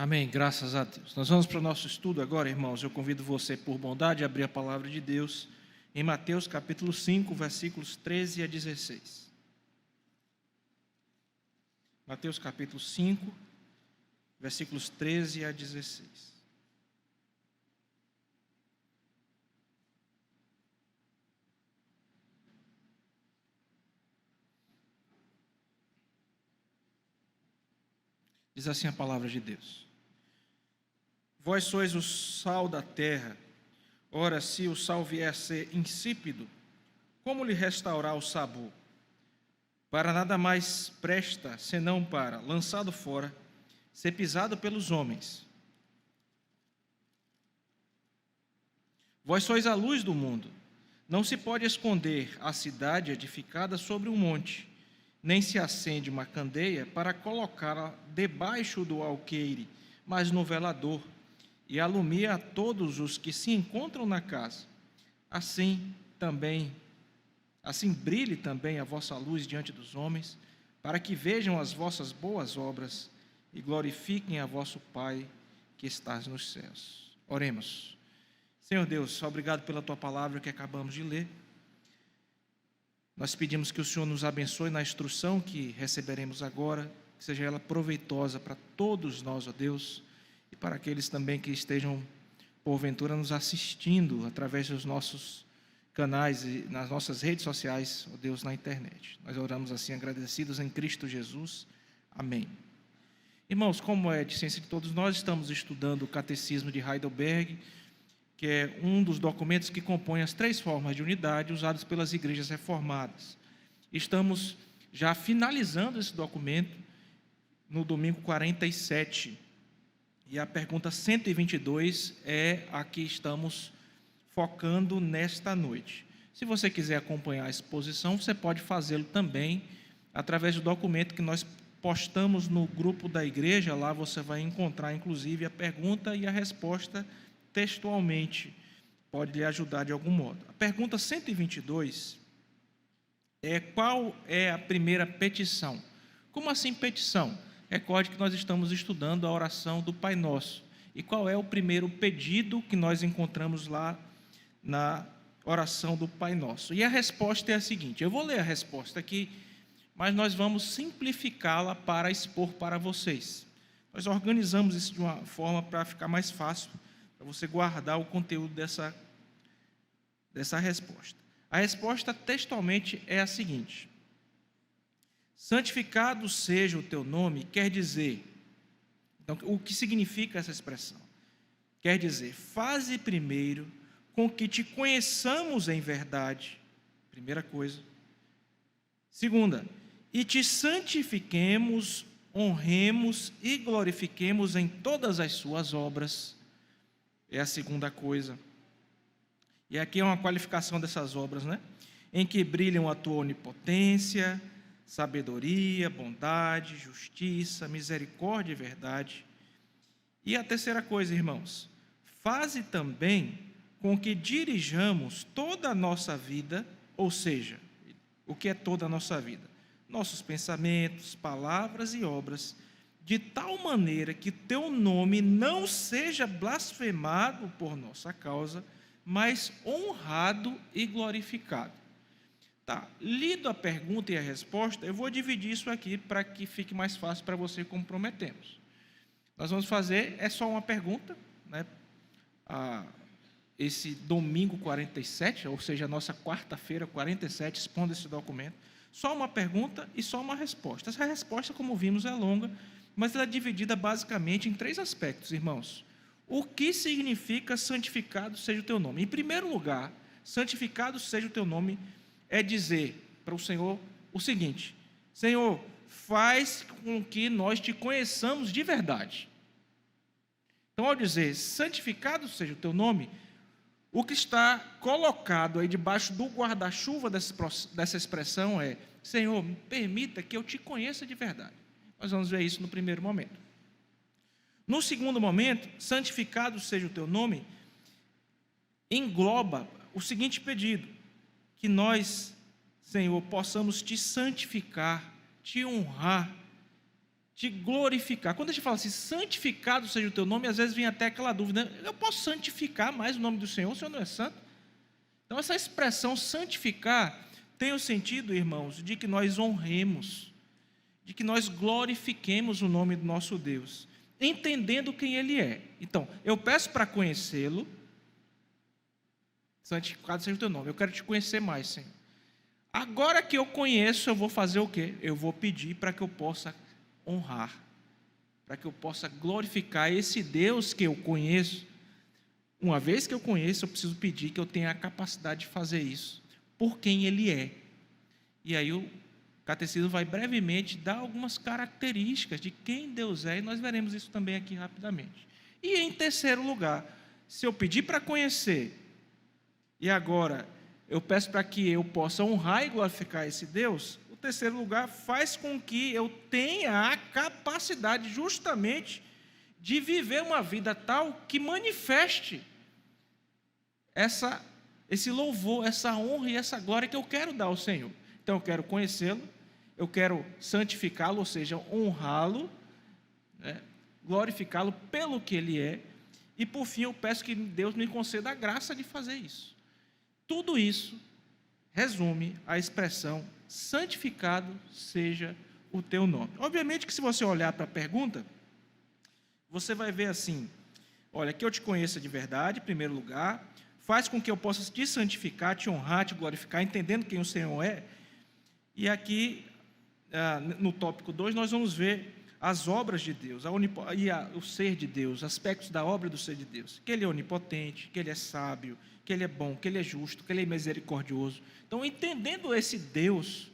Amém, graças a Deus. Nós vamos para o nosso estudo agora, irmãos. Eu convido você, por bondade, a abrir a palavra de Deus em Mateus capítulo 5, versículos 13 a 16. Mateus capítulo 5, versículos 13 a 16. Diz assim a palavra de Deus: Vós sois o sal da terra. Ora, se o sal vier a ser insípido, como lhe restaurar o sabor? Para nada mais presta, senão para, lançado fora, ser pisado pelos homens. Vós sois a luz do mundo. Não se pode esconder a cidade edificada sobre um monte, nem se acende uma candeia para colocá-la debaixo do alqueire, mas no velador, e alumia a todos os que se encontram na casa. Assim brilhe também a vossa luz diante dos homens, para que vejam as vossas boas obras e glorifiquem a vosso Pai que estás nos céus. Oremos. Senhor Deus, obrigado pela tua palavra que acabamos de ler. Nós pedimos que o Senhor nos abençoe na instrução que receberemos agora, que seja ela proveitosa para todos nós, ó Deus, e para aqueles também que estejam, porventura, nos assistindo através dos nossos canais e nas nossas redes sociais, ó Deus, na internet. Nós oramos assim, agradecidos em Cristo Jesus. Amém. Irmãos, como é de ciência de todos nós, estamos estudando o Catecismo de Heidelberg, que é um dos documentos que compõem as 3 formas de unidade usadas pelas igrejas reformadas. Estamos já finalizando esse documento no domingo 47, e a pergunta 122 é a que estamos focando nesta noite. Se você quiser acompanhar a exposição, você pode fazê-lo também através do documento que nós postamos no grupo da igreja. Lá você vai encontrar, inclusive, a pergunta e a resposta textualmente, pode lhe ajudar de algum modo. A pergunta 122 é: qual é a primeira petição? Como assim petição? Recorde que nós estamos estudando a oração do Pai Nosso. E qual é o primeiro pedido que nós encontramos lá na oração do Pai Nosso? E a resposta é a seguinte: eu vou ler a resposta aqui, mas nós vamos simplificá-la para expor para vocês. Nós organizamos isso de uma forma para ficar mais fácil, para você guardar o conteúdo dessa resposta. A resposta textualmente é a seguinte: santificado seja o teu nome, quer dizer, então, o que significa essa expressão? Quer dizer, faze primeiro com que te conheçamos em verdade, primeira coisa. Segunda, e te santifiquemos, honremos e glorifiquemos em todas as suas obras, é a segunda coisa. E aqui é uma qualificação dessas obras, né? Em que brilham a tua onipotência, sabedoria, bondade, justiça, misericórdia e verdade. E a terceira coisa, irmãos, faze também com que dirijamos toda a nossa vida, ou seja, o que é toda a nossa vida? Nossos pensamentos, palavras e obras, de tal maneira que teu nome não seja blasfemado por nossa causa, mas honrado e glorificado. Tá, lido a pergunta e a resposta, eu vou dividir isso aqui para que fique mais fácil para você, como prometemos. Nós vamos fazer, é só uma pergunta, né? Esse domingo 47, ou seja, a nossa quarta-feira 47, expondo esse documento, só uma pergunta e só uma resposta. Essa resposta, como vimos, é longa, mas ela é dividida basicamente em 3 aspectos, irmãos. O que significa santificado seja o teu nome? Em primeiro lugar, santificado seja o teu nome é dizer para o Senhor o seguinte: Senhor, faz com que nós te conheçamos de verdade. Então, ao dizer santificado seja o teu nome, o que está colocado aí debaixo do guarda-chuva dessa expressão é: Senhor, permita que eu te conheça de verdade. Nós vamos ver isso no primeiro momento. No segundo momento, santificado seja o teu nome, engloba o seguinte pedido: que nós, Senhor, possamos te santificar, te honrar te glorificar. Quando a gente fala assim, santificado seja o teu nome, às vezes vem até aquela dúvida, eu posso santificar mais o nome do Senhor? O Senhor não é santo? Então, essa expressão santificar tem o sentido, irmãos, de que nós honremos, de que nós glorifiquemos o nome do nosso Deus, entendendo quem Ele é. Então, eu peço para conhecê-lo, santificado seja o teu nome, eu quero te conhecer mais, Senhor. Agora que eu conheço, eu vou fazer o quê? Eu vou pedir para que eu possa honrar, para que eu possa glorificar esse Deus que eu conheço. Uma vez que eu conheço, eu preciso pedir que eu tenha a capacidade de fazer isso, por quem Ele é. E aí o Catecismo vai brevemente dar algumas características de quem Deus é, e nós veremos isso também aqui rapidamente. E em terceiro lugar, se eu pedir para conhecer, e agora eu peço para que eu possa honrar e glorificar esse Deus, o terceiro lugar faz com que eu tenha a capacidade justamente de viver uma vida tal que manifeste esse louvor, essa honra e essa glória que eu quero dar ao Senhor. Então eu quero conhecê-lo, eu quero santificá-lo, ou seja, honrá-lo, né, glorificá-lo pelo que Ele é, e por fim eu peço que Deus me conceda a graça de fazer isso. Tudo isso resume a expressão santificado seja o teu nome. Obviamente que se você olhar para a pergunta, você vai ver assim, olha, que eu te conheça de verdade, em primeiro lugar, faz com que eu possa te santificar, te honrar, te glorificar, entendendo quem o Senhor é. E aqui, no tópico 2, nós vamos ver as obras de Deus, o ser de Deus, aspectos da obra do ser de Deus, que Ele é onipotente, que Ele é sábio, que Ele é bom, que Ele é justo, que Ele é misericordioso. Então, entendendo esse Deus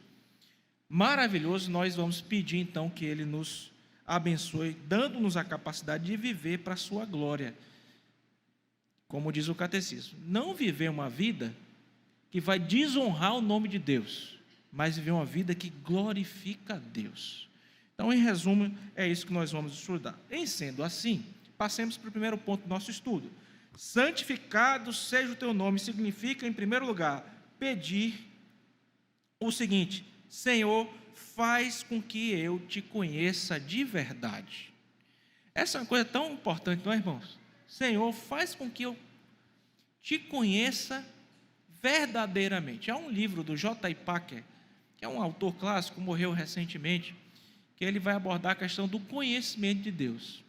maravilhoso, nós vamos pedir então que Ele nos abençoe, dando-nos a capacidade de viver para a sua glória. Como diz o Catecismo, não viver uma vida que vai desonrar o nome de Deus, mas viver uma vida que glorifica a Deus. Então, em resumo, é isso que nós vamos estudar. Em sendo assim, passemos para o primeiro ponto do nosso estudo. Santificado seja o teu nome, significa, em primeiro lugar, pedir o seguinte: Senhor, faz com que eu te conheça de verdade. Essa é uma coisa tão importante, não é, irmãos? Senhor, faz com que eu te conheça verdadeiramente. Há um livro do J.I. Packer, que é um autor clássico, morreu recentemente, que ele vai abordar a questão do conhecimento de Deus,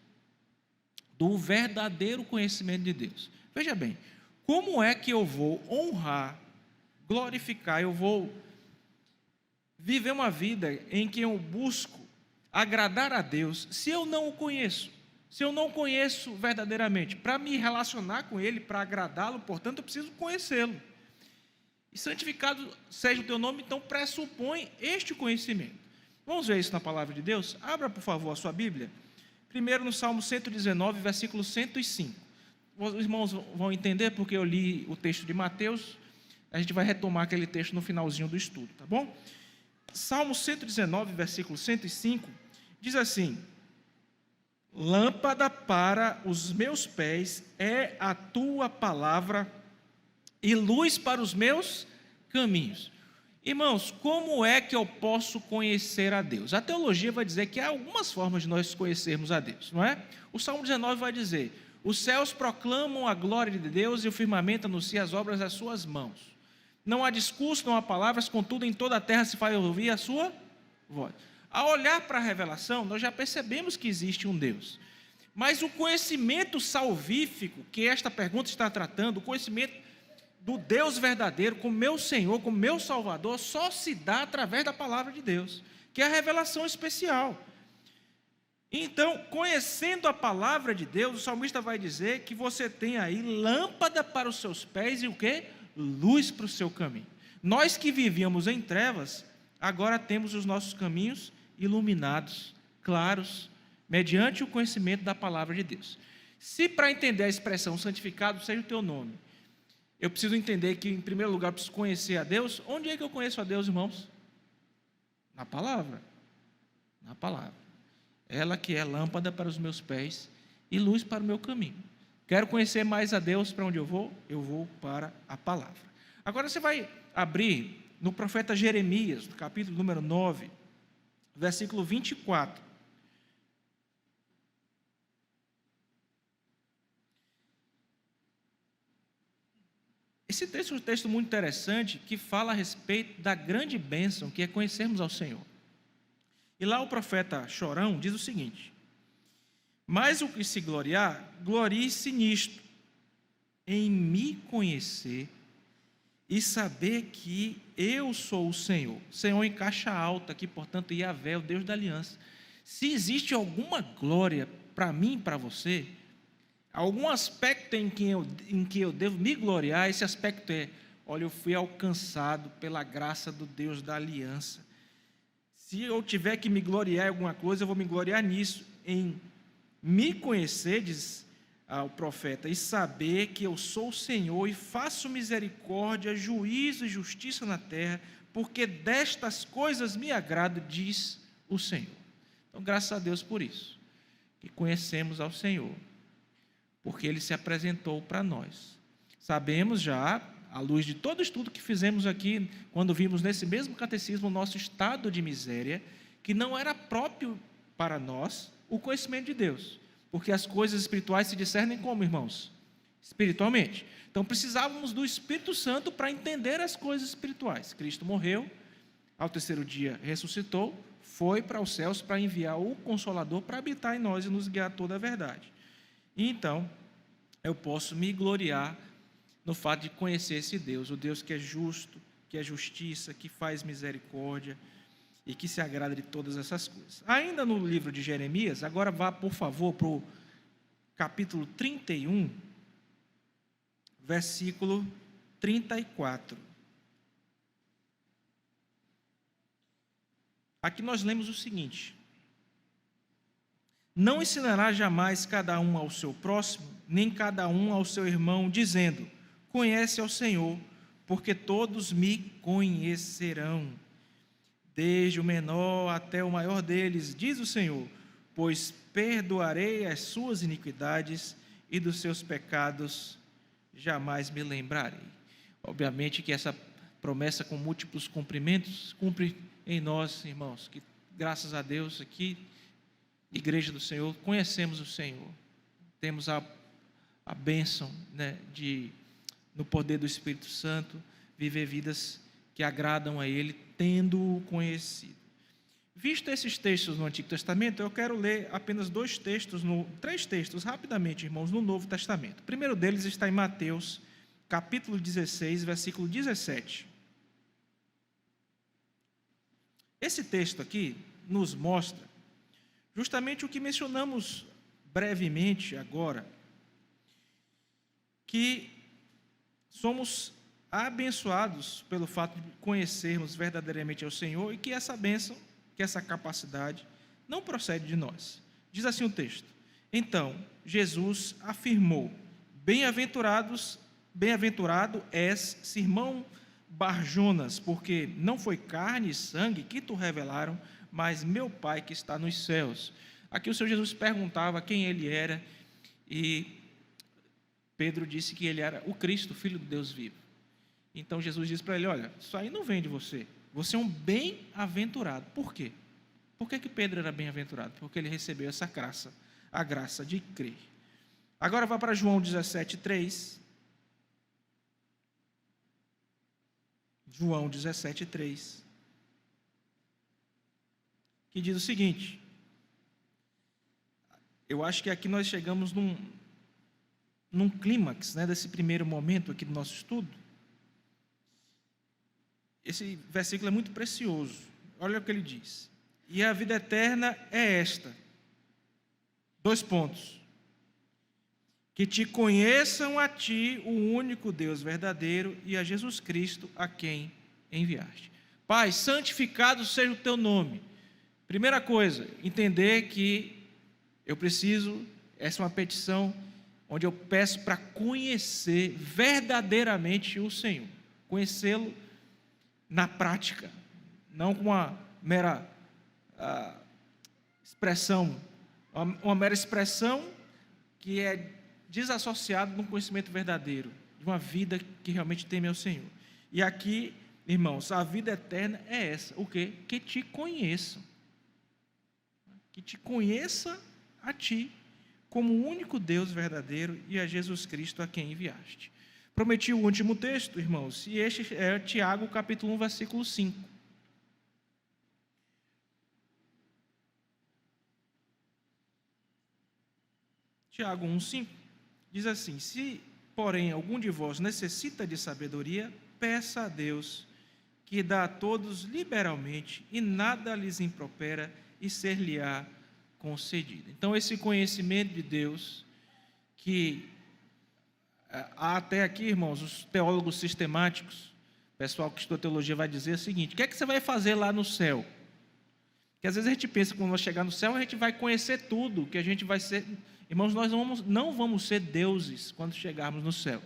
do verdadeiro conhecimento de Deus. Veja bem, como é que eu vou honrar, glorificar, eu vou viver uma vida em que eu busco agradar a Deus, se eu não o conheço? Se eu não conheço verdadeiramente, para me relacionar com Ele, para agradá-lo, portanto, eu preciso conhecê-lo. E santificado seja o teu nome, então pressupõe este conhecimento. Vamos ver isso na palavra de Deus? Abra, por favor, a sua Bíblia. Primeiro no Salmo 119, versículo 105. Os irmãos vão entender porque eu li o texto de Mateus. A gente vai retomar aquele texto no finalzinho do estudo, tá bom? Salmo 119, versículo 105, diz assim: lâmpada para os meus pés é a tua palavra e luz para os meus caminhos. Irmãos, como é que eu posso conhecer a Deus? A teologia vai dizer que há algumas formas de nós conhecermos a Deus, não é? O Salmo 19 vai dizer: os céus proclamam a glória de Deus e o firmamento anuncia as obras das suas mãos. Não há discurso, não há palavras, contudo em toda a terra se faz ouvir a sua voz. Ao olhar para a revelação, nós já percebemos que existe um Deus. Mas o conhecimento salvífico que esta pergunta está tratando, o conhecimento do Deus verdadeiro, como meu Senhor, como meu Salvador, só se dá através da palavra de Deus, que é a revelação especial. Então, conhecendo a palavra de Deus, o salmista vai dizer que você tem aí lâmpada para os seus pés e o quê? Luz para o seu caminho. Nós que vivíamos em trevas, agora temos os nossos caminhos iluminados, claros, mediante o conhecimento da palavra de Deus. Se para entender a expressão santificado seja o teu nome, eu preciso entender que, em primeiro lugar, eu preciso conhecer a Deus. Onde é que eu conheço a Deus, irmãos? Na palavra. Na palavra. Ela que é lâmpada para os meus pés e luz para o meu caminho. Quero conhecer mais a Deus, para onde eu vou? Eu vou para a palavra. Agora você vai abrir no profeta Jeremias, no capítulo número 9, versículo 24. Esse texto é um texto muito interessante que fala a respeito da grande bênção que é conhecermos ao Senhor. E lá o profeta Chorão diz o seguinte: mas o que se gloriar, glorie-se nisto, em me conhecer e saber que eu sou o Senhor. Senhor em caixa alta aqui, portanto, Yahvé, o Deus da aliança. Se existe alguma glória para mim e para você, algum aspecto em que eu devo me gloriar, esse aspecto é: olha, eu fui alcançado pela graça do Deus da aliança. Se eu tiver que me gloriar em alguma coisa, eu vou me gloriar nisso, em me conhecer, diz ao profeta, e saber que eu sou o Senhor e faço misericórdia, juízo e justiça na terra, porque destas coisas me agrado, diz o Senhor. Então, graças a Deus por isso, que conhecemos ao Senhor, porque Ele se apresentou para nós. Sabemos já, à luz de todo o estudo que fizemos aqui, quando vimos nesse mesmo catecismo o nosso estado de miséria, que não era próprio para nós o conhecimento de Deus, porque as coisas espirituais se discernem como, irmãos? Espiritualmente. Então precisávamos do Espírito Santo para entender as coisas espirituais. Cristo morreu, ao terceiro dia ressuscitou, foi para os céus para enviar o Consolador para habitar em nós e nos guiar a toda a verdade. E então eu posso me gloriar no fato de conhecer esse Deus, o Deus que é justo, que é justiça, que faz misericórdia e que se agrada de todas essas coisas. Ainda no livro de Jeremias, agora vá, por favor, para o capítulo 31, versículo 34. Aqui nós lemos o seguinte: não ensinará jamais cada um ao seu próximo, nem cada um ao seu irmão, dizendo: conhece ao Senhor, porque todos me conhecerão, desde o menor até o maior deles, diz o Senhor, pois perdoarei as suas iniquidades e dos seus pecados jamais me lembrarei. Obviamente que essa promessa com múltiplos cumprimentos cumpre em nós, irmãos, que graças a Deus aqui, Igreja do Senhor, conhecemos o Senhor, temos a bênção, né, de, no poder do Espírito Santo, viver vidas que agradam a Ele, tendo-o conhecido. Visto esses textos no Antigo Testamento, eu quero ler apenas três textos, rapidamente, irmãos, no Novo Testamento. O primeiro deles está em Mateus, capítulo 16, versículo 17. Esse texto aqui nos mostra justamente o que mencionamos brevemente agora, que somos abençoados pelo fato de conhecermos verdadeiramente ao Senhor e que essa bênção, que essa capacidade não procede de nós. Diz assim o texto: então Jesus afirmou: bem-aventurado és, Simão Barjonas, porque não foi carne e sangue que te revelaram, mas meu Pai que está nos céus. Aqui o Senhor Jesus perguntava quem ele era, e Pedro disse que ele era o Cristo, Filho de Deus vivo. Então Jesus disse para ele: olha, isso aí não vem de você, você é um bem-aventurado. Por quê? Por que Pedro era bem-aventurado? Porque ele recebeu essa graça, a graça de crer. Agora vá para João 17:3. João 17:3, que diz o seguinte, eu acho que aqui nós chegamos num clímax, né, desse primeiro momento aqui do nosso estudo. Esse versículo é muito precioso. Olha o que ele diz: e a vida eterna é esta, : que te conheçam a ti, o único Deus verdadeiro, e a Jesus Cristo, a quem enviaste. Pai, santificado seja o teu nome. Primeira coisa, entender que eu preciso, essa é uma petição onde eu peço para conhecer verdadeiramente o Senhor, conhecê-lo na prática, não com uma mera expressão, uma mera expressão que é desassociado de um conhecimento verdadeiro, de uma vida que realmente teme ao Senhor. E aqui, irmãos, a vida eterna é essa: o quê? Que te conheçam, que te conheça a ti, como o único Deus verdadeiro, e a Jesus Cristo a quem enviaste. Prometi o último texto, irmãos, e este é Tiago, capítulo 1, versículo 5. Tiago 1, 5 diz assim: se, porém, algum de vós necessita de sabedoria, peça a Deus, que dá a todos liberalmente, e nada lhes impropera, e ser-lhe-á concedido. Então, esse conhecimento de Deus, que há até aqui, irmãos, os teólogos sistemáticos, o pessoal que estuda teologia vai dizer o seguinte: o que é que você vai fazer lá no céu? Porque às vezes a gente pensa que quando nós chegar no céu, a gente vai conhecer tudo, que a gente vai ser... Irmãos, nós não vamos ser deuses quando chegarmos no céu,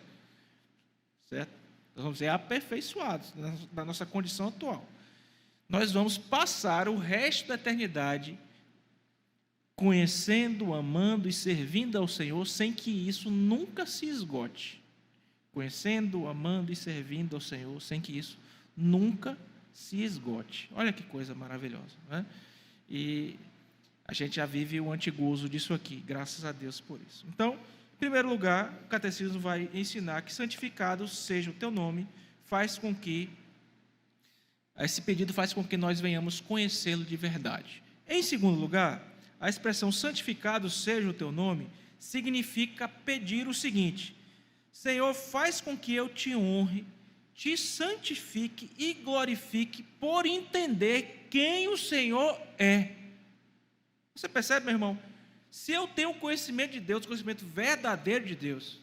certo? Nós vamos ser aperfeiçoados na nossa condição atual. Nós vamos passar o resto da eternidade conhecendo, amando e servindo ao Senhor, sem que isso nunca se esgote. Conhecendo, amando e servindo ao Senhor, sem que isso nunca se esgote. Olha que coisa maravilhosa, né? E a gente já vive o antigozo disso aqui, graças a Deus por isso. Então, em primeiro lugar, o catecismo vai ensinar que santificado seja o teu nome, esse pedido faz com que nós venhamos conhecê-lo de verdade. Em segundo lugar, a expressão santificado seja o teu nome significa pedir o seguinte: Senhor, faz com que eu te honre, te santifique e glorifique por entender quem o Senhor é. Você percebe, meu irmão? Se eu tenho conhecimento de Deus, conhecimento verdadeiro de Deus,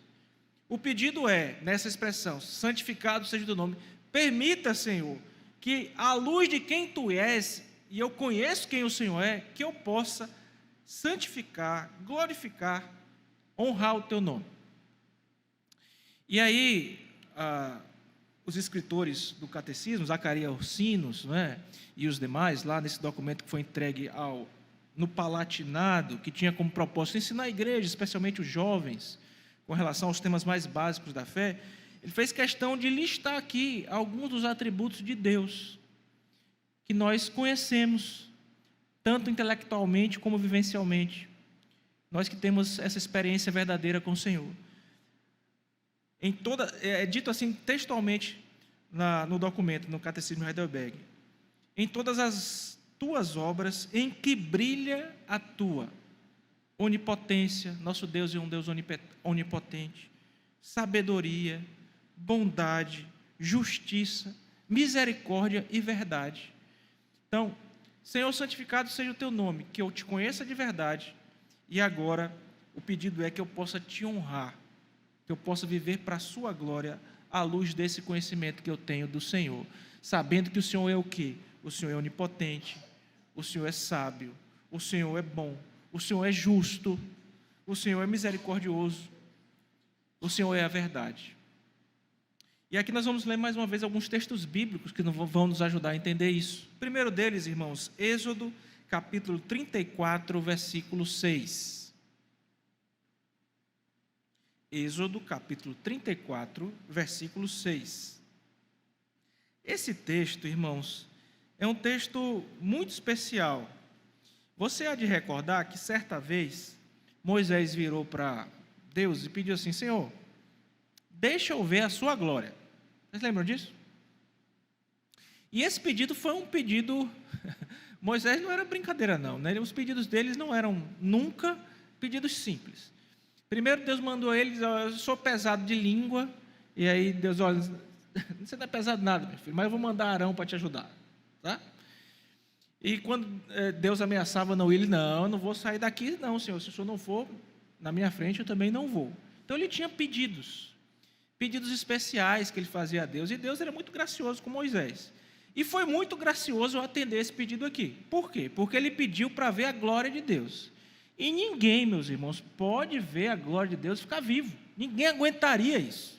o pedido é, nessa expressão, santificado seja o teu nome, permita, Senhor, que à luz de quem tu és, e eu conheço quem o Senhor é, que eu possa santificar, glorificar, honrar o teu nome. E aí, os escritores do catecismo, Zacarias Ursinos, e os demais, lá nesse documento que foi entregue no Palatinado, que tinha como propósito ensinar a igreja, especialmente os jovens, com relação aos temas mais básicos da fé, ele fez questão de listar aqui alguns dos atributos de Deus que nós conhecemos, tanto intelectualmente como vivencialmente, nós que temos essa experiência verdadeira com o Senhor. É dito assim textualmente no documento, no Catecismo de Heidelberg: em todas as tuas obras em que brilha a tua onipotência, nosso Deus é um Deus onipotente, sabedoria, bondade, justiça, misericórdia e verdade. Então, Senhor, santificado seja o teu nome, que eu te conheça de verdade, e agora o pedido é que eu possa te honrar, que eu possa viver para a sua glória, à luz desse conhecimento que eu tenho do Senhor, sabendo que o Senhor é o quê? O Senhor é onipotente, o Senhor é sábio, o Senhor é bom, o Senhor é justo, o Senhor é misericordioso, o Senhor é a verdade. E aqui nós vamos ler mais uma vez alguns textos bíblicos que vão nos ajudar a entender isso. O primeiro deles, irmãos, Êxodo, capítulo 34, versículo 6. Êxodo, capítulo 34, versículo 6. Esse texto, irmãos, é um texto muito especial. Você há de recordar que certa vez Moisés virou para Deus e pediu assim: Senhor, deixa eu ver a sua glória. Vocês lembram disso? E esse pedido foi um pedido... Moisés não era brincadeira não, né? Os pedidos deles não eram nunca pedidos simples. Primeiro Deus mandou eles: eu sou pesado de língua. E aí Deus: olha, você não é pesado nada, meu filho, mas eu vou mandar Arão para te ajudar, tá? E quando Deus ameaçava não ir, ele: não, eu não vou sair daqui não, Senhor, se o Senhor não for na minha frente, eu também não vou. Então ele tinha pedidos especiais que ele fazia a Deus, e Deus era muito gracioso com Moisés. E foi muito gracioso eu atender esse pedido aqui. Por quê? Porque ele pediu para ver a glória de Deus. E ninguém, meus irmãos, pode ver a glória de Deus e ficar vivo. Ninguém aguentaria isso.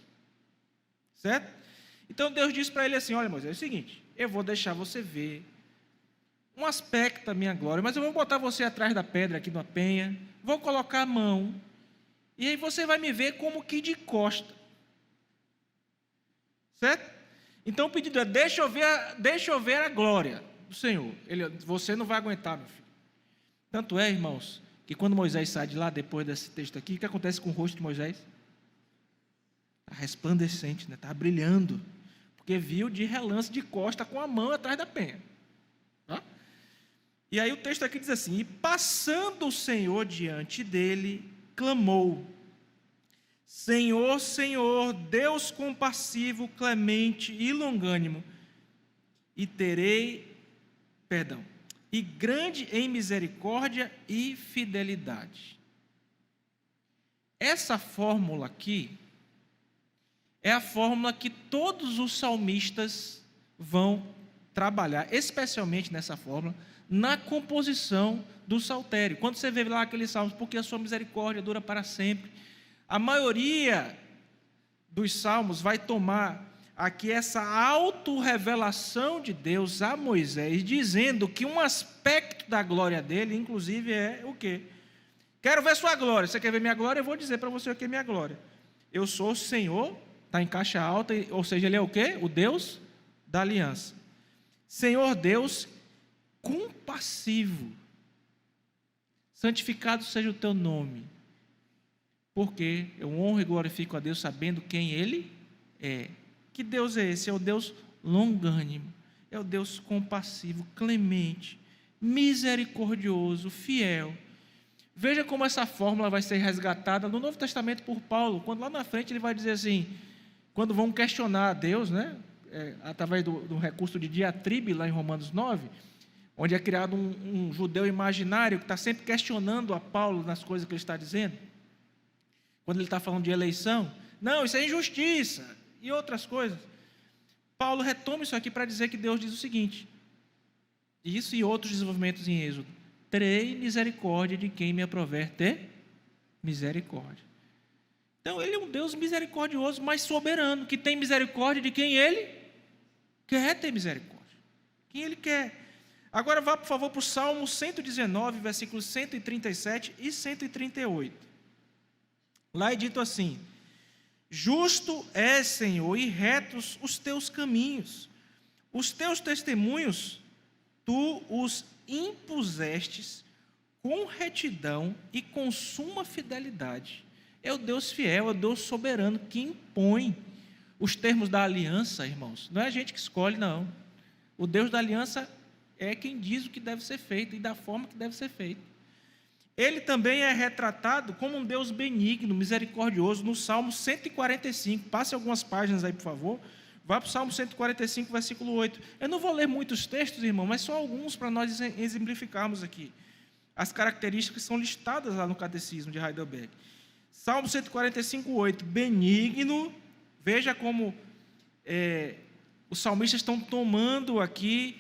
Certo? Então Deus disse para ele assim: olha, Moisés, é o seguinte, eu vou deixar você ver um aspecto da minha glória, mas eu vou botar você atrás da pedra aqui numa penha, vou colocar a mão, e aí você vai me ver como que de costa. Certo? Então o pedido é: deixa eu ver a glória do Senhor. Você não vai aguentar, meu filho. Tanto é, irmãos, que quando Moisés sai de lá, depois desse texto aqui, o que acontece com o rosto de Moisés? Está resplandecente, né? Está brilhando, porque viu de relance de costa com a mão atrás da penha. Tá? E aí o texto aqui diz assim: e passando o Senhor diante dele, clamou: Senhor, Senhor, Deus compassivo, clemente e longânimo, e grande em misericórdia e fidelidade. Essa fórmula aqui é a fórmula que todos os salmistas vão trabalhar, especialmente nessa fórmula, na composição do saltério. Quando você vê lá aqueles salmos, porque a sua misericórdia dura para sempre, a maioria dos salmos vai tomar aqui essa autorrevelação de Deus a Moisés, dizendo que um aspecto da glória dele, inclusive, é o quê? Quero ver sua glória. Você quer ver minha glória? Eu vou dizer para você o que é minha glória. Eu sou o Senhor, está em caixa alta, ou seja, ele é o quê? O Deus da aliança. Senhor Deus compassivo, santificado seja o teu nome, porque eu honro e glorifico a Deus sabendo quem Ele é. Que Deus é esse? É o Deus longânimo, é o Deus compassivo, clemente, misericordioso, fiel. Veja como essa fórmula vai ser resgatada no Novo Testamento por Paulo, quando lá na frente ele vai dizer assim, quando vão questionar a Deus, né, através do recurso de diatribe, lá em Romanos 9, onde é criado um judeu imaginário que está sempre questionando a Paulo nas coisas que ele está dizendo. Quando ele está falando de eleição, não, isso é injustiça, e outras coisas. Paulo retoma isso aqui para dizer que Deus diz o seguinte, isso e outros desenvolvimentos em Êxodo: terei misericórdia de quem me aprover ter misericórdia. Então, ele é um Deus misericordioso, mas soberano, que tem misericórdia de quem ele quer ter misericórdia, quem ele quer. Agora vá, por favor, para o Salmo 119, versículos 137 e 138. Lá é dito assim: justo é, Senhor, e retos os teus caminhos, os teus testemunhos, tu os impusestes com retidão e com suma fidelidade. É o Deus fiel, é o Deus soberano que impõe os termos da aliança, irmãos. Não é a gente que escolhe, não. O Deus da aliança é quem diz o que deve ser feito e da forma que deve ser feito. Ele também é retratado como um Deus benigno, misericordioso, no Salmo 145. Passe algumas páginas aí, por favor. Vá para o Salmo 145, versículo 8. Eu não vou ler muitos textos, irmão, mas só alguns para nós exemplificarmos aqui as características que são listadas lá no Catecismo de Heidelberg. Salmo 145, 8. Benigno. Veja como os salmistas estão tomando aqui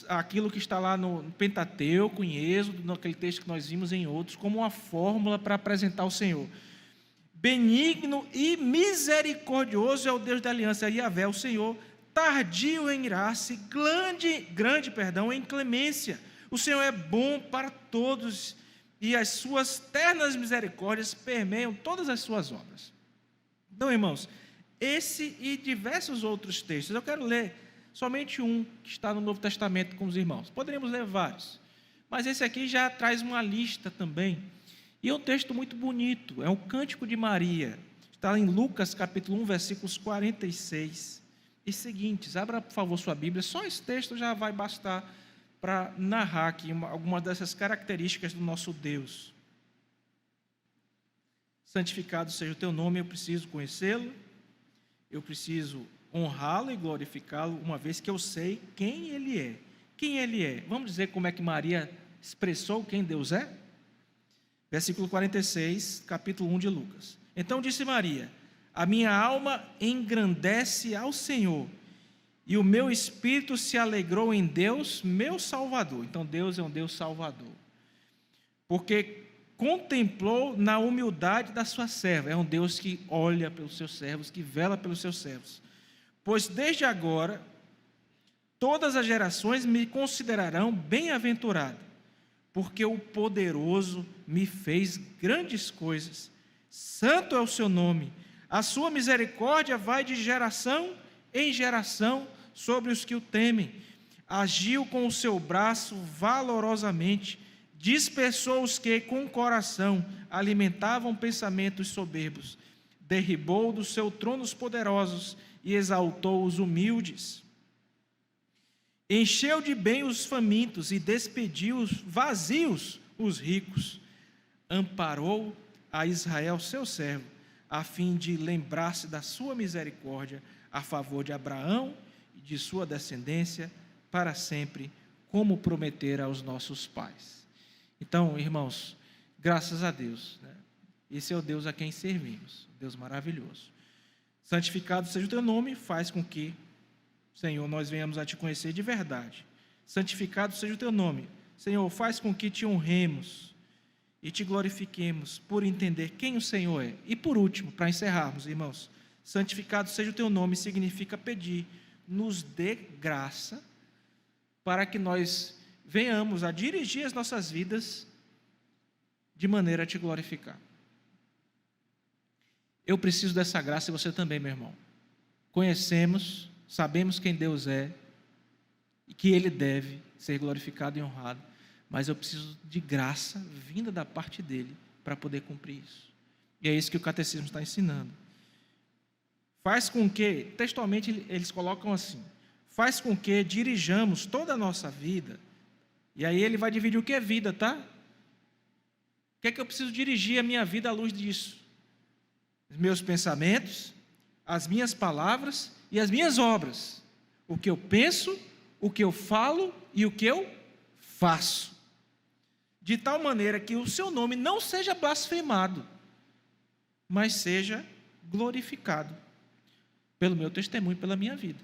aquilo que está lá no Pentateuco, em Êxodo, naquele texto que nós vimos em outros, como uma fórmula para apresentar o Senhor. Benigno e misericordioso é o Deus da aliança, Yahvé, o Senhor, tardio em irar-se, grande em clemência. O Senhor é bom para todos, e as suas ternas misericórdias permeiam todas as suas obras. Então, irmãos, esse e diversos outros textos, eu quero ler somente um que está no Novo Testamento com os irmãos. Poderíamos ler vários, mas esse aqui já traz uma lista também. E é um texto muito bonito, é o Cântico de Maria. Está em Lucas capítulo 1, versículos 46 e seguintes. Abra, por favor, sua Bíblia. Só esse texto já vai bastar para narrar aqui algumas dessas características do nosso Deus. Santificado seja o teu nome, eu preciso conhecê-lo, eu preciso honrá-lo e glorificá-lo, uma vez que eu sei quem ele é. Quem ele é? Vamos dizer como é que Maria expressou quem Deus é? Versículo 46, capítulo 1 de Lucas. Então disse Maria: a minha alma engrandece ao Senhor, e o meu espírito se alegrou em Deus, meu Salvador. Então Deus é um Deus Salvador, porque contemplou na humildade da sua serva. É um Deus que olha pelos seus servos, que vela pelos seus servos. Pois desde agora todas as gerações me considerarão bem-aventurado, porque o poderoso me fez grandes coisas. Santo é o seu nome, a sua misericórdia vai de geração em geração sobre os que o temem. Agiu com o seu braço valorosamente, dispersou os que com o coração alimentavam pensamentos soberbos. derribou do seu trono os poderosos e exaltou os humildes. Encheu de bem os famintos e despediu vazios os ricos. Amparou a Israel, seu servo, a fim de lembrar-se da sua misericórdia a favor de Abraão e de sua descendência para sempre, como prometera aos nossos pais. Então, irmãos, graças a Deus, né? Esse é o Deus a quem servimos, Deus maravilhoso. Santificado seja o teu nome, faz com que, Senhor, nós venhamos a te conhecer de verdade. Santificado seja o teu nome, Senhor, faz com que te honremos e te glorifiquemos por entender quem o Senhor é. E por último, para encerrarmos, irmãos, santificado seja o teu nome significa pedir, nos dê graça para que nós venhamos a dirigir as nossas vidas de maneira a te glorificar. Eu preciso dessa graça e você também, meu irmão. Conhecemos, sabemos quem Deus é e que Ele deve ser glorificado e honrado, mas eu preciso de graça vinda da parte dEle para poder cumprir isso. E é isso que o catecismo está ensinando. Faz com que, textualmente eles colocam assim, faz com que dirijamos toda a nossa vida, e aí ele vai dividir o que é vida, tá? O que é que eu preciso dirigir a minha vida à luz disso? Os meus pensamentos, as minhas palavras e as minhas obras. O que eu penso, o que eu falo e o que eu faço. De tal maneira que o seu nome não seja blasfemado, mas seja glorificado pelo meu testemunho, pela minha vida.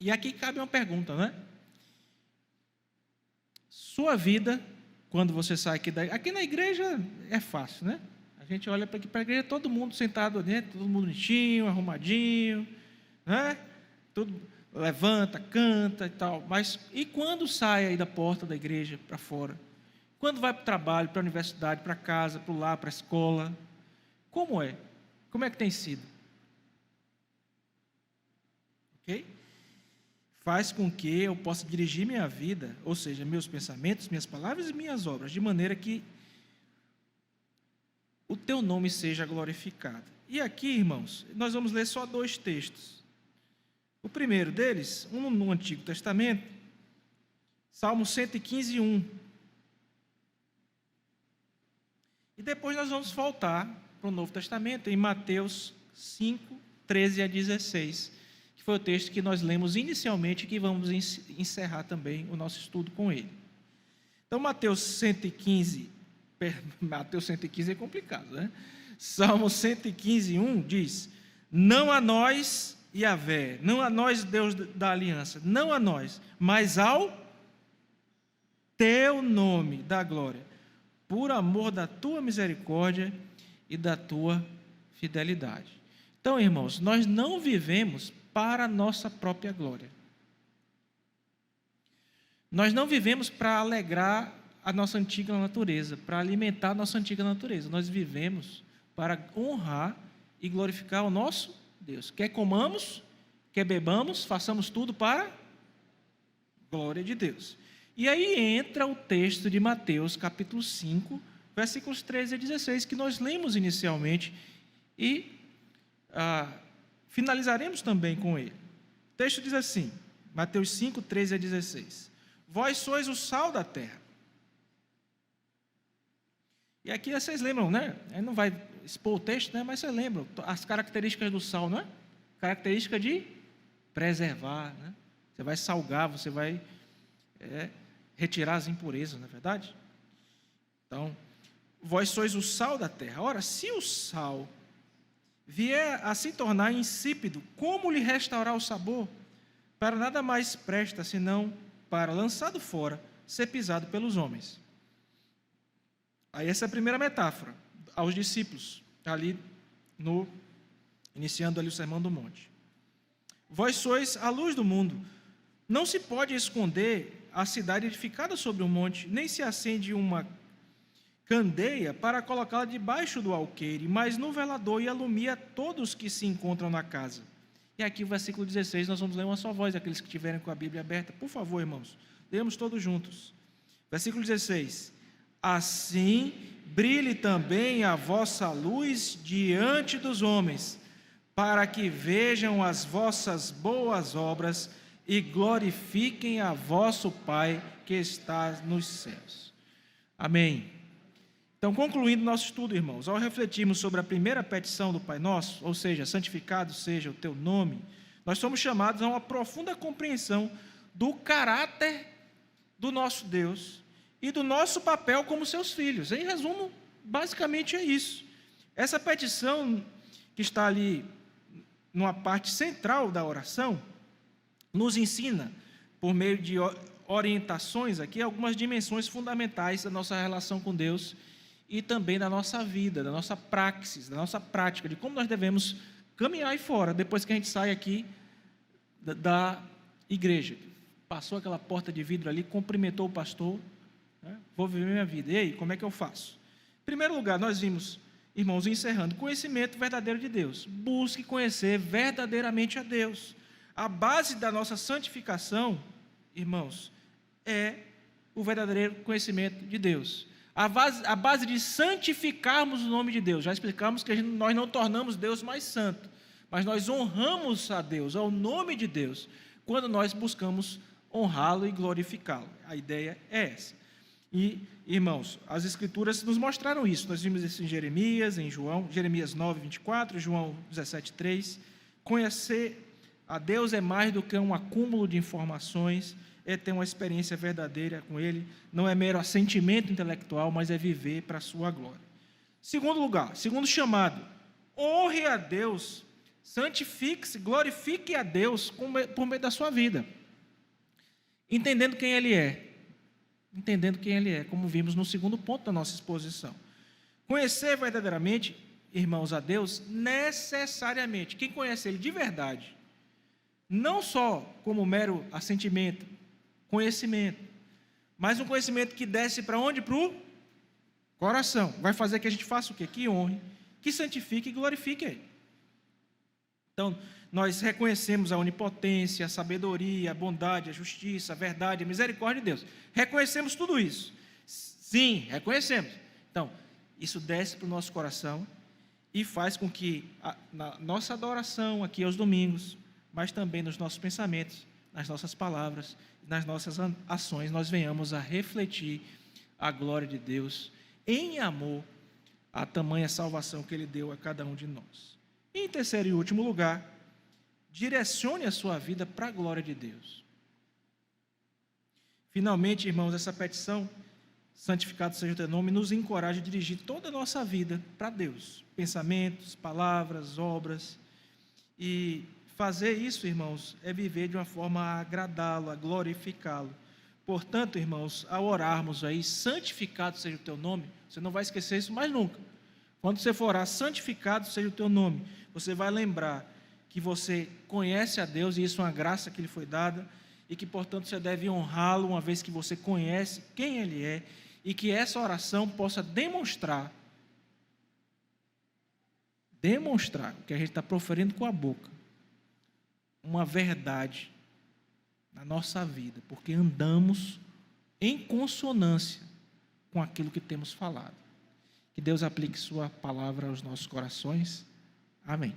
E aqui cabe uma pergunta, né? Sua vida, quando você sai aqui na igreja é fácil, né? A gente olha para a igreja, todo mundo sentado dentro, todo mundo bonitinho, arrumadinho, né? Tudo levanta, canta e tal. Mas e quando sai aí da porta da igreja para fora? Quando vai para o trabalho, para a universidade, para casa, para o lar, para a escola? Como é? Como é que tem sido? Ok? Faz com que eu possa dirigir minha vida, ou seja, meus pensamentos, minhas palavras e minhas obras, de maneira que o teu nome seja glorificado. E aqui, irmãos, nós vamos ler só 2 textos. O primeiro deles, um no Antigo Testamento, Salmo 115, 1. E depois nós vamos voltar para o Novo Testamento, em Mateus 5, 13 a 16, que foi o texto que nós lemos inicialmente e que vamos encerrar também o nosso estudo com ele. Então, Mateus 115 é complicado, né? Salmo 115, 1 diz: não a nós, Yahvé, não a nós, Deus da aliança, não a nós, mas ao teu nome da glória, por amor da tua misericórdia e da tua fidelidade. Então, irmãos, nós não vivemos para a nossa própria glória. Nós não vivemos para alegrar a nossa antiga natureza, para alimentar a nossa antiga natureza. Nós vivemos para honrar e glorificar o nosso Deus. Quer comamos, quer bebamos, façamos tudo para a glória de Deus. E aí entra o texto de Mateus, capítulo 5, versículos 13 a 16, que nós lemos inicialmente e finalizaremos também com ele. O texto diz assim, Mateus 5, 13 a 16: vós sois o sal da terra. E aqui vocês lembram, né? Aí não vai expor o texto, né? Mas vocês lembram as características do sal, não é? Característica de preservar, né? Você vai salgar, você vai retirar as impurezas, não é verdade? Então, vós sois o sal da terra. Ora, se o sal vier a se tornar insípido, como lhe restaurar o sabor? Para nada mais presta, senão para, lançado fora, ser pisado pelos homens. Aí essa é a primeira metáfora aos discípulos, ali iniciando ali o Sermão do Monte. Vós sois a luz do mundo. Não se pode esconder a cidade edificada sobre um monte, nem se acende uma candeia para colocá-la debaixo do alqueire, mas no velador, e alumia todos que se encontram na casa. E aqui o versículo 16, nós vamos ler uma só voz, aqueles que estiverem com a Bíblia aberta. Por favor, irmãos, lemos todos juntos. Versículo 16: assim brilhe também a vossa luz diante dos homens, para que vejam as vossas boas obras e glorifiquem a vosso Pai que está nos céus. Amém. Então, concluindo nosso estudo, irmãos, ao refletirmos sobre a primeira petição do Pai Nosso, ou seja, santificado seja o teu nome, nós somos chamados a uma profunda compreensão do caráter do nosso Deus e do nosso papel como seus filhos. Em resumo, basicamente é isso. Essa petição que está ali numa parte central da oração, nos ensina, por meio de orientações aqui, algumas dimensões fundamentais da nossa relação com Deus e também da nossa vida, da nossa praxis, da nossa prática, de como nós devemos caminhar aí fora, depois que a gente sai aqui da igreja. Passou aquela porta de vidro ali, cumprimentou o pastor, né? Vou viver minha vida. E aí, como é que eu faço? Em primeiro lugar, nós vimos, irmãos, encerrando, conhecimento verdadeiro de Deus. Busque conhecer verdadeiramente a Deus. A base da nossa santificação, irmãos, é o verdadeiro conhecimento de Deus. A base de santificarmos o nome de Deus. Já explicamos que nós não tornamos Deus mais santo, mas nós honramos a Deus, ao nome de Deus, quando nós buscamos honrá-lo e glorificá-lo. A ideia é essa. E, irmãos, as Escrituras nos mostraram isso. Nós vimos isso em Jeremias, Jeremias 9, 24, João 17, 3. Conhecer a Deus é mais do que um acúmulo de informações, é ter uma experiência verdadeira com Ele, não é mero assentimento intelectual, mas é viver para a sua glória. Segundo lugar, segundo chamado, honre a Deus, santifique-se, glorifique a Deus por meio da sua vida, entendendo quem Ele é, como vimos no segundo ponto da nossa exposição. Conhecer verdadeiramente, irmãos, a Deus, necessariamente, quem conhece Ele de verdade, não só como mero assentimento, conhecimento, mas um conhecimento que desce para onde? Para o coração. Vai fazer que a gente faça o quê? Que honre, que santifique e glorifique Ele. Então, nós reconhecemos a onipotência, a sabedoria, a bondade, a justiça, a verdade, a misericórdia de Deus. Reconhecemos tudo isso. Sim, reconhecemos. Então, isso desce para o nosso coração e faz com que na nossa adoração aqui aos domingos, mas também nos nossos pensamentos, nas nossas palavras, nas nossas ações, nós venhamos a refletir a glória de Deus em amor à tamanha salvação que Ele deu a cada um de nós. E em terceiro e último lugar, direcione a sua vida para a glória de Deus. Finalmente, irmãos, essa petição, santificado seja o teu nome, nos encoraja a dirigir toda a nossa vida para Deus. Pensamentos, palavras, obras. E fazer isso, irmãos, é viver de uma forma a agradá-lo, a glorificá-lo. Portanto, irmãos, ao orarmos aí, santificado seja o teu nome, você não vai esquecer isso mais nunca. Quando você for orar, santificado seja o teu nome, você vai lembrar que você conhece a Deus e isso é uma graça que lhe foi dada e que, portanto, você deve honrá-lo uma vez que você conhece quem Ele é e que essa oração possa demonstrar o que a gente está proferindo com a boca, uma verdade na nossa vida, porque andamos em consonância com aquilo que temos falado. Que Deus aplique sua palavra aos nossos corações. Amém.